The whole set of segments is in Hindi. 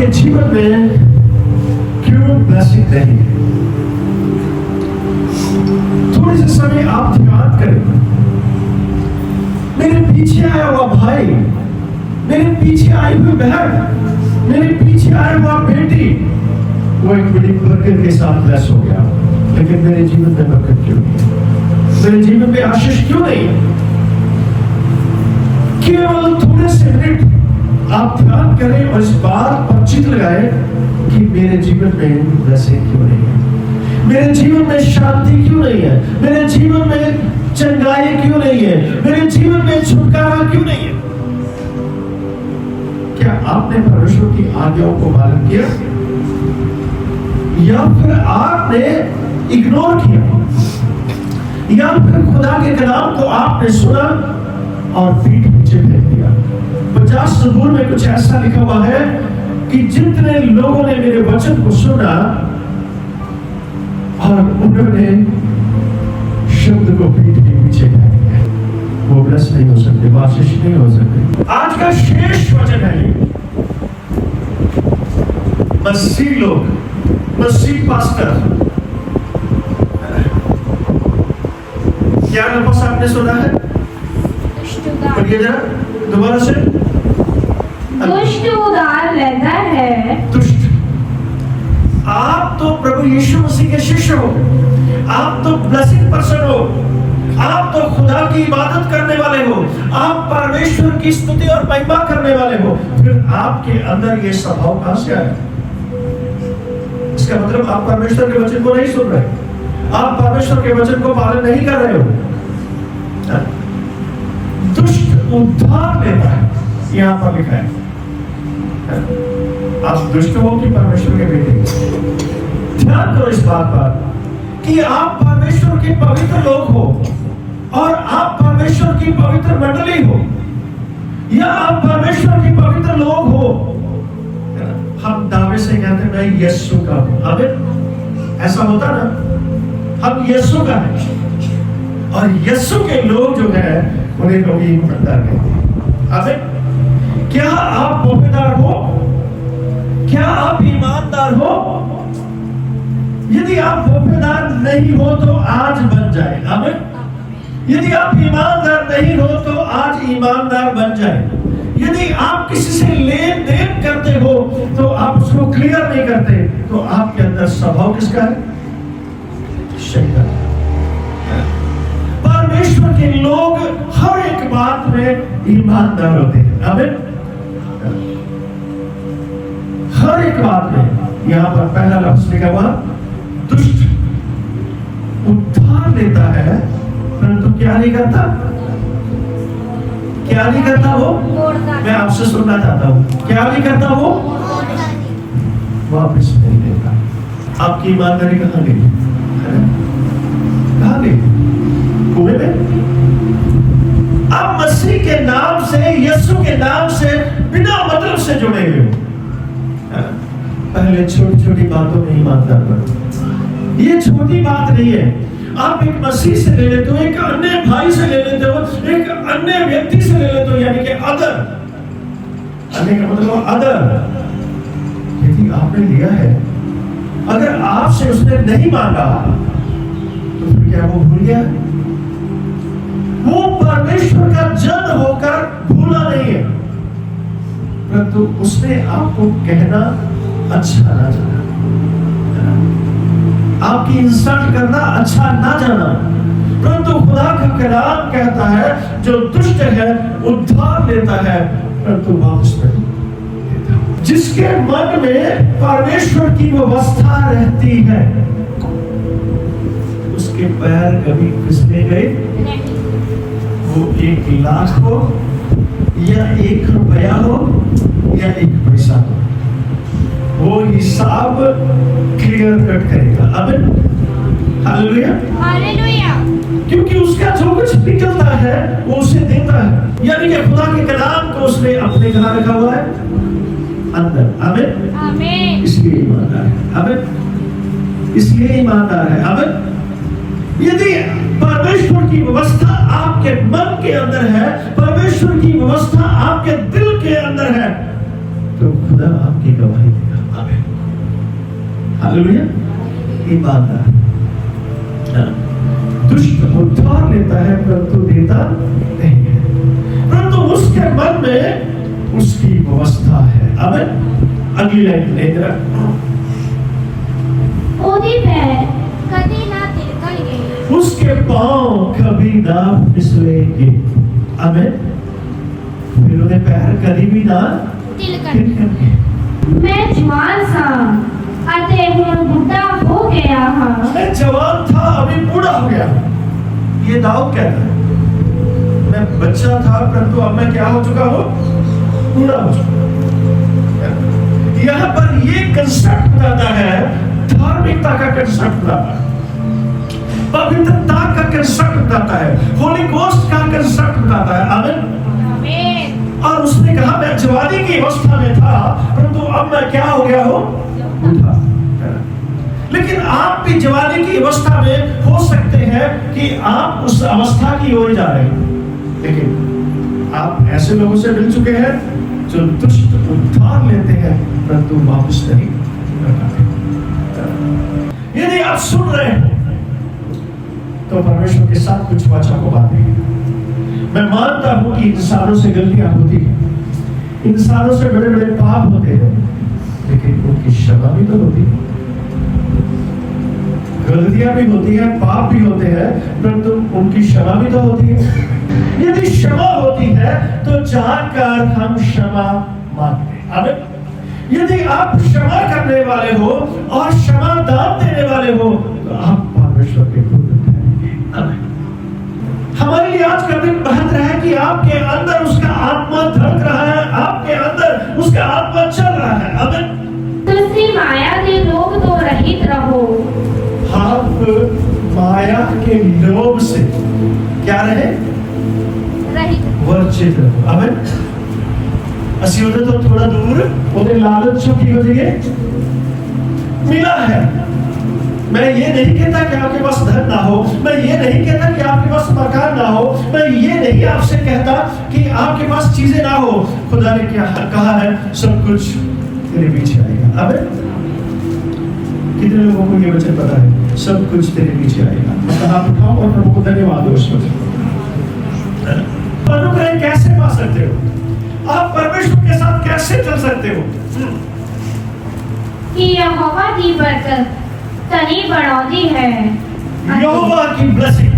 आपके जीवन में क्यों ब्लेसिंग नहीं है? थोड़े से समय आप ध्यान करें। मेरे पीछे आया हुआ भाई, मेरे पीछे आई हुई बहन, मेरे पीछे आया हुआ बेटी, वो एक बड़ी बरकत के साथ ब्लेस हो गया, लेकिन मेरे जीवन में बरकत क्यों नहीं? मेरे जीवन में आशीष क्यों नहीं? केवल थोड़े से मिनट आप ध्यान करें और इस बात पर चित लगाए कि मेरे जीवन में वैसे क्यों नहीं है, मेरे जीवन में शांति क्यों नहीं है, मेरे जीवन में चंगाई क्यों नहीं है, मेरे जीवन में छुटकारा क्यों नहीं है? क्या आपने परमेश्वर की आज्ञाओं को पालन किया या फिर आपने इग्नोर किया, या फिर खुदा के कलाम को आपने सुना और पीठ पीछे फेंक दिया? 50 ज़बूर में कुछ ऐसा लिखा हुआ है कि जितने लोगों ने मेरे वचन को सुना और उन्होंने शब्द को पीठ के पीछे फेंक दिया, वो ब्लेस नहीं हो सकते, आशीष नहीं हो सकते। आज का शेष वचन है मसीह लोग, मसीह पास्टर, क्या लफ्ज़ आपने सुना है? पढ़िए जरा दोबारा से। दुष्ट उदार रहता है। दुष्ट। आप तो प्रभु यीशु मसीह के शिष्य हो, आप तो ब्लेसिंग पर्सन हो, आप तो खुदा की इबादत करने वाले हो, आप परमेश्वर की स्तुति और महिमा करने वाले हो, फिर आपके अंदर ये स्वभाव कहां से आया? इसका मतलब आप परमेश्वर के वचन को नहीं सुन रहे, आप परमेश्वर के वचन को पालन नहीं कर रहे हो। दुष्ट उद्धार लेता है, यहां पर लिखा है। आप दुष्ट हो कि परमेश्वर के बेटे? ध्यान करो इस बात पर कि आप परमेश्वर के पवित्र लोग हो और आप परमेश्वर की पवित्र मंडली हो, या आप परमेश्वर के पवित्र लोग हो। हम दावे से कहते हैं मैं यीशु का हूं, अबे ऐसा होता ना, हम यीशु का है, और यीशु के लोग जो है उन्हें लोग ईमानदार कहते हैं। अबे क्या आप वफादार हो? क्या आप ईमानदार हो? यदि आप वफादार नहीं हो तो आज बन जाए। अबे यदि आप ईमानदार नहीं हो तो आज ईमानदार बन जाए। यदि आप किसी से लेन देन करते हो तो आप उसको क्लियर नहीं करते, तो आपके अंदर स्वभाव किसका है? शैतान। परमेश्वर के लोग हर एक बात में ईमानदार होते हैं। आमीन। हर एक बात में। यहां पर पहला लफ्ज लिखा हुआ दुष्ट उद्धार लेता है, परंतु क्या नहीं करता? क्या नहीं करता वो? मैं आपसे सुनना चाहता हूं, क्या नहीं करता वो? वापस नहीं देता। आपकी ईमानदारी कहां गई? कहां गई? कुएं में? आप मसीह के नाम से, यीशु के नाम से बिना मतलब से जुड़े हुए हो। पहले छोटी छोटी बातों में ईमानदार बनो। ये छोटी बात नहीं है। आप एक मसीह से ले लेते हो, एक अन्य भाई से ले लेते हो, एक अन्य व्यक्ति से ले लेते हो, यानी कि अदर। अन्य का मतलब अदर। यदि आपने लिया है, अगर आपसे उसने नहीं मांगा तो फिर क्या वो भूल गया? वो परमेश्वर का जन होकर भूला नहीं है, परंतु उसने आपको कहना अच्छा ना जाना, आपकी इंसल्ट करना अच्छा ना जाना, परंतु खुदा का कलाम कहता है जो दुष्ट है उद्धार लेता है परंतु वापस नहीं देता। जिसके मन में परमेश्वर की व्यवस्था रहती है उसके पैर कभी फिसले गए? वो 1 लाख हो या 1 रुपया हो या 1 पैसा हो, वो हिसाब क्लियर कट करेगा। आमीन। हालेलुया। हालेलुया। क्योंकि उसका जो कुछ निकलता है वो उसे देता है, यानी कि खुदा के कलाम को उसने अपने घर रखा हुआ है अंदर। आमीन। आमीन। इसलिए ईमानदार है। आमीन। इसलिए ईमानदार है। आमीन। यदि परमेश्वर की व्यवस्था आपके मन के अंदर है, परमेश्वर की व्यवस्था आपके दिल के अंदर है, तो खुदा आपकी गवाही देगा। आमीन। हालेलुया। ईमानदार दुष्ट उद्धार लेता है परंतु देता नहीं है, परंतु उसके मन में उसकी व्यवस्था है। आमीन। अगली लाइन ले जरा। ओदी पैर कभी ना तिलकेंगे, उसके पांव कभी ना फिसलेंगे। आमीन। फिर उन्हें पैर कभी भी ना तिलकेंगे। मैं जवान सा अते हुण बुढ़ा हो गया हाँ। मैं जवान था अभी बूढ़ा हो गया। ये दाऊद कहता है मैं बच्चा था परंतु अब मैं क्या हो चुका हूँ, बूढ़ा हो चुका। यहाँ पर ये कंसेप्ट बताता है, धार्मिकता का कंसेप्ट बताता है, पवित्रता का कंसेप्ट बताता है, होली गोस्ट का कंसेप्ट बताता है। आमीन। और उसने कहा मैं जवानी की अवस्था में था परंतु अब मैं क्या हो गया हूँ, बूढ़ा। लेकिन आप भी जवानी की अवस्था में हो सकते हैं कि आप उस अवस्था की ओर जा रहे हैं, लेकिन आप ऐसे लोगों से मिल चुके हैं जो दुष्ट उद्धार लेते हैं परंतु वापस नहीं लौटाते। यदि आप सुन रहे हो तो परमेश्वर के साथ कुछ वाचा को बातें हैं। मैं मानता हूं कि इंसानों से गलतियां होती हैं, इंसानों से बड़े बड़े पाप होते हैं, लेकिन उनकी क्षमा भी तो होती है। गलतियां भी होती है, पाप भी होते हैं, परंतु उनकी क्षमा भी तो होती है। यदि क्षमा होती है तो जाकर हम क्षमा मांगते हैं। आमीन। यदि आप क्षमा करने वाले हो और क्षमा दान देने वाले हो तो आप परमेश्वर के पुत्र ठहरेंगे। आमीन। हमारे लिए आज का दिन बेहतर है कि आपके अंदर उसका आत्मा धड़क रहा है, आपके अंदर उसका आत्मा चल रहा है। आमीन। तुसी माया के लोभ तो रहित रहो। आप माया के लोभ से क्या रहे, वर्जित रहो। आमीन। ਅਸੀਂ ਉਹਦੇ ਤੋਂ थोड़ा दूर ਉਹਦੇ लालचों की वजह मिला है। मैं ये नहीं कहता कि आपके पास धन ना हो, मैं ये नहीं कहता कि आपके पास मकान ना हो, मैं ये नहीं आपसे कहता कि आपके पास चीजें ना हो। खुदा ने क्या कहा है, सब कुछ तेरे पीछे आएगा। आमीन। कितने लोगों को ये वचन पता है, सब कुछ तेरे पीछे आएगा। मतलब आप उठाओ और प्रभु को धन्यवाद दो। इस वचन अनुग्रह कैसे पा सकते हो, आप परमेश्वर के साथ कैसे चल सकते हो कि यहोवा की बरकत तनी बढ़ाती है। यहोवा की ब्लेसिंग।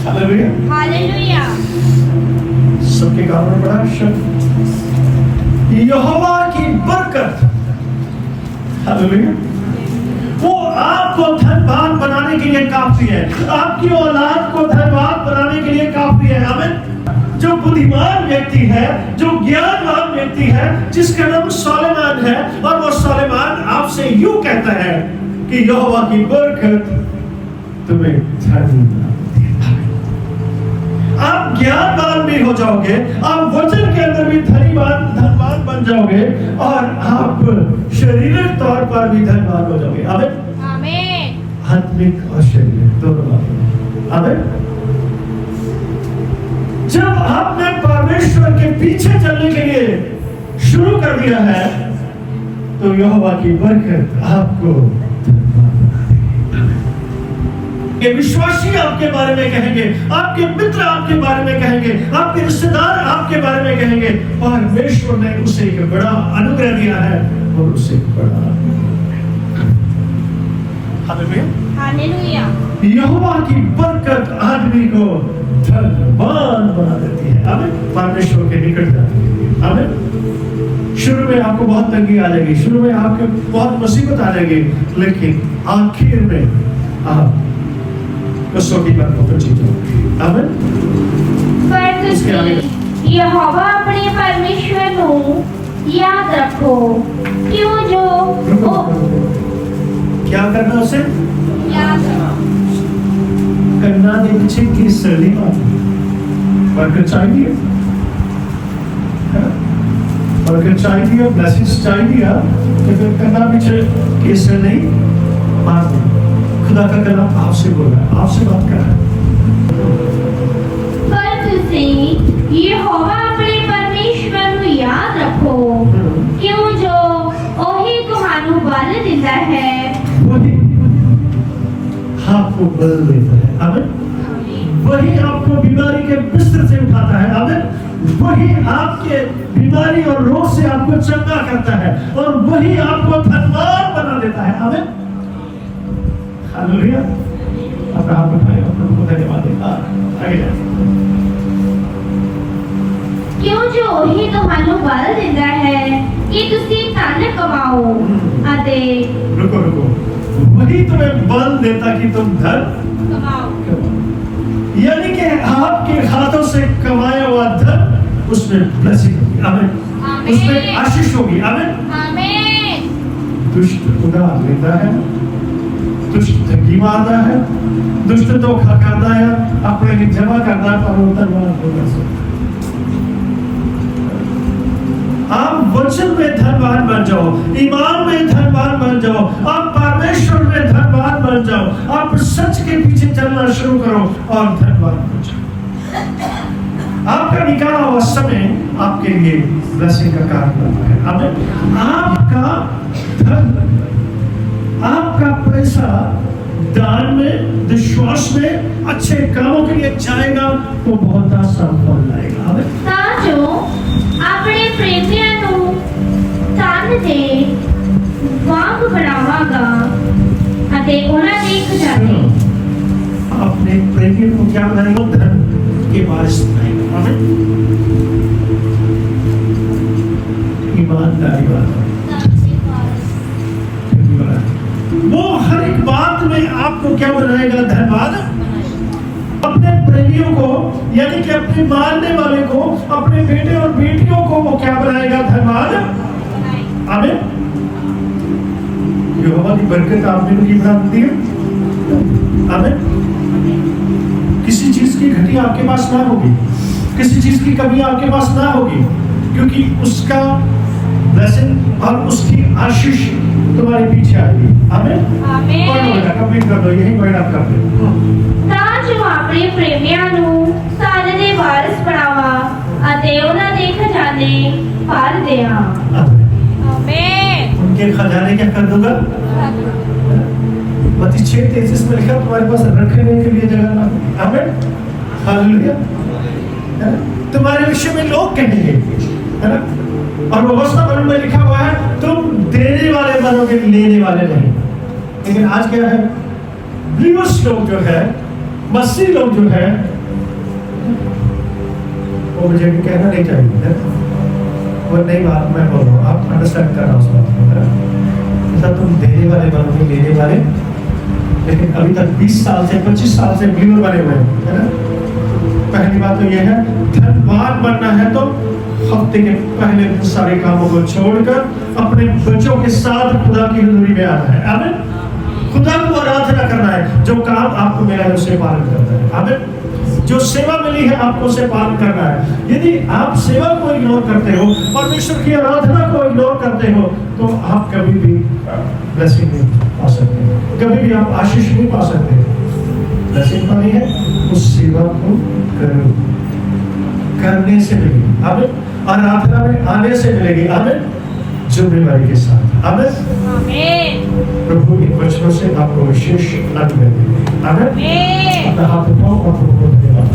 हालेलुया। हालेलुया। सबके कानों में बड़ा शब्द यहोवा की बरकत। हालेलुया। वो आपको धनवान बनाने के लिए काफी है, आपकी औलाद को धनवान बनाने के लिए काफी है। आमीन। जो बुद्धिमान व्यक्ति है, जो ज्ञानवान व्यक्ति है, जिसका नाम सोलेमान है, और वो सोलेमान आपसे यूं कहता है कि यहोवा की बरकत तुम्हें धनी बनाती है। आप ज्ञानवान भी हो जाओगे, आप वचन के अंदर भी धनवान बन जाओगे, और आप शारीरिक तौर पर भी धनवान हो जाओगे। आमीन। आमीन। आत्मिक और शारीरिक दोनों बातें। आमीन। जब आपने परमेश्वर के पीछे चलने के लिए शुरू कर दिया है तो यहोवा की बरकत आपको ये विश्वासी आपके बारे में कहेंगे, आपके मित्र आपके बारे में कहेंगे, आपके रिश्तेदार आपके बारे में कहेंगे। परमेश्वर ने उसे एक बड़ा अनुग्रह दिया है और उसे बड़ा हालेलुया। यहोवा की बरकत आदमी को धनवान बना देती है। आमीन। परमेश्वर के निकट जाती है। आमीन। शुरू में आपको बहुत तंगी आ जाएगी, शुरू में आपको बहुत मुसीबत आ जाएगी, लेकिन आखिर में आप उसको की बात को जीतोगे। आमीन। पर तुसी यहोवा अपने परमेश्वर को याद रखो, क्यों जो क्या करना उसे याद रखो। करना दे पीछे केस नहीं मारना, बरकत चाहिए, बरकत चाहिए, ब्लेसिंग्स चाहिए, तो फिर करना पीछे केस नहीं मारना। खुदा का कलाम आपसे बोल रहा है, आपसे बात कर रहा है। पर तुसी यहोवा अपने परमेश्वर को याद रखो, देता है। वही आपको बल देता है। आमीन। वही आपको बीमारी के बिस्तर से उठाता है। आमीन। वही आपके बीमारी और रोग से आपको चंगा करता है और वही आपको धनवान बना देता है। आमीन। हालेलुया। अपना हाथ उठाएं, प्रभु को धन्यवाद दें। आगे क्यों जो ਉਹੀ ਤੁਹਾਨੂੰ ਬਲ ਦਿੰਦਾ ਹੈ कि ਤੁਸੀਂ ਧਨ ਕਮਾਓ ਅਤੇ रुको वही तुम्हें बल देता कि तुम धन कमाओ। यानी कि आपके हाथों से कमाया हुआ धन उसमें ब्लेसिंग होगी। आमीन। उसमें आशीष होगी। आमीन। आमीन। दुष्ट उधार लेता है, दुष्ट ठगी मारता है, दुष्ट धोखा करता है, अपने लिए जमा करता है पर उतरवार होगा। आप वचन में धनवान बन जाओ, ईमान में धनवान बन जाओ, आप परमेश्वर में धनवान बन जाओ, आप सच के पीछे चलना शुरू करो और धनवान बन जाओ। आपका निकाला हुआ समय आपके लिए ब्लेसिंग का कारण बनता है। आमीन। आपका धन, आपका पैसा दान में, विश्वास में, अच्छे कामों के लिए जाएगा तो बहुत आसान फल लाएगा। आमीन। ਤਾਂ ਜੋ ਆਪਣੇ ਪ੍ਰੇਮੀਆਂ ਨੂੰ ਧਨ ਦੇ ਵਾਂਗ ਬਣਾਵਾਂਗਾ ਅਤੇ ਉਹਨਾਂ ਦੇ ਖਜ਼ਾਨੇ अपने प्रेमी को क्या बनाएगा? धन के वारिस बनाएगा। आमीन। ईमानदारी वाला वो हर एक बात में आपको क्या बनाएगा? धनवान। अपने प्रेमियों को यानी कि अपने मानने वाले को, अपने बेटे और बेटियों को वो क्या बनाएगा? धनवान। आमीन। यहोवा की बरकत आपने उनकी बना दी है। आमीन। किसी चीज की घटी आपके पास ना होगी, किसी चीज की कमी आपके पास ना होगी, क्योंकि उसका ब्लेसिंग और उसकी आशीष तुम्हारे पीछे आएगी। आमीन। आमीन। पढ़ो बेटा, कंप्लीट कर दो, यही वर्ड आप कर दो। ਤਾਂ ਜੋ ਆਪਣੇ ਪ੍ਰੇਮੀਆਂ ਨੂੰ ਧਨ ਦੇ ਵਾਰਿਸ ਬਣਾਵਾ ਅਤੇ ਉਹਨਾਂ ਦੇ ਖਜ਼ਾਨੇ ਭਰ ਦਿਆਂ। ਆਮੀਨ। उनके खजाने क्या कर दूंगा? मत्ती 6:33 में लिखा तुम्हारे पास रखने के लिए जगह ना। आमीन। हालेलुया। तुम्हारे विषय में लोग कहेंगे, है ना? और व्यवस्था में लिखा हुआ है तुम देने वाले बनोगे, लेने वाले नहीं। लेकिन आज क्या है? बिलीवर्स लोग जो है, मसीह लोग जो है, वो मुझे कहना नहीं चाहिए, है? वो नई बात मैं बोल रहा हूँ, आप अंडरस्टैंड कर रहा हूँ उस बात को, है ना? तुम देने वाले बनोगे, लेने वाले, लेकिन अभी तक 20 साल से 25 साल से बिलीवर बने हुए हैं, है ना? पहली बात तो यह है, धनवान बनना है तो हफ्ते के पहले सारे कामों को छोड़कर अपने बच्चों के साथ खुदा की हुजूरी में आना है। आमीन। खुदा को आराधना करना है, जो काम आपको मिला है उसे पालन करना है। आमीन। जो सेवा मिली है आपको उसे पालन करना है। यदि आप सेवा को इग्नोर करते हो, परमेश्वर की आराधना को इग्नोर करते हो, तो आप कभी भी ब्लेसिंग नहीं पा सकते, कभी भी आप आशीष नहीं पा सकते। ब्लेसिंग पानी है उस सेवा को करो, करने से मिलेगी। आमीन। आराधना में आने से मिलेगी। आमीन। जिम्मेदारी के साथ। आमीन। आमीन। प्रभु इन वचनों से आपको विशेष आशीर्वाद दे। आमीन। आमीन। अपना हाथ उठाओ और प्रभु को धन्यवाद।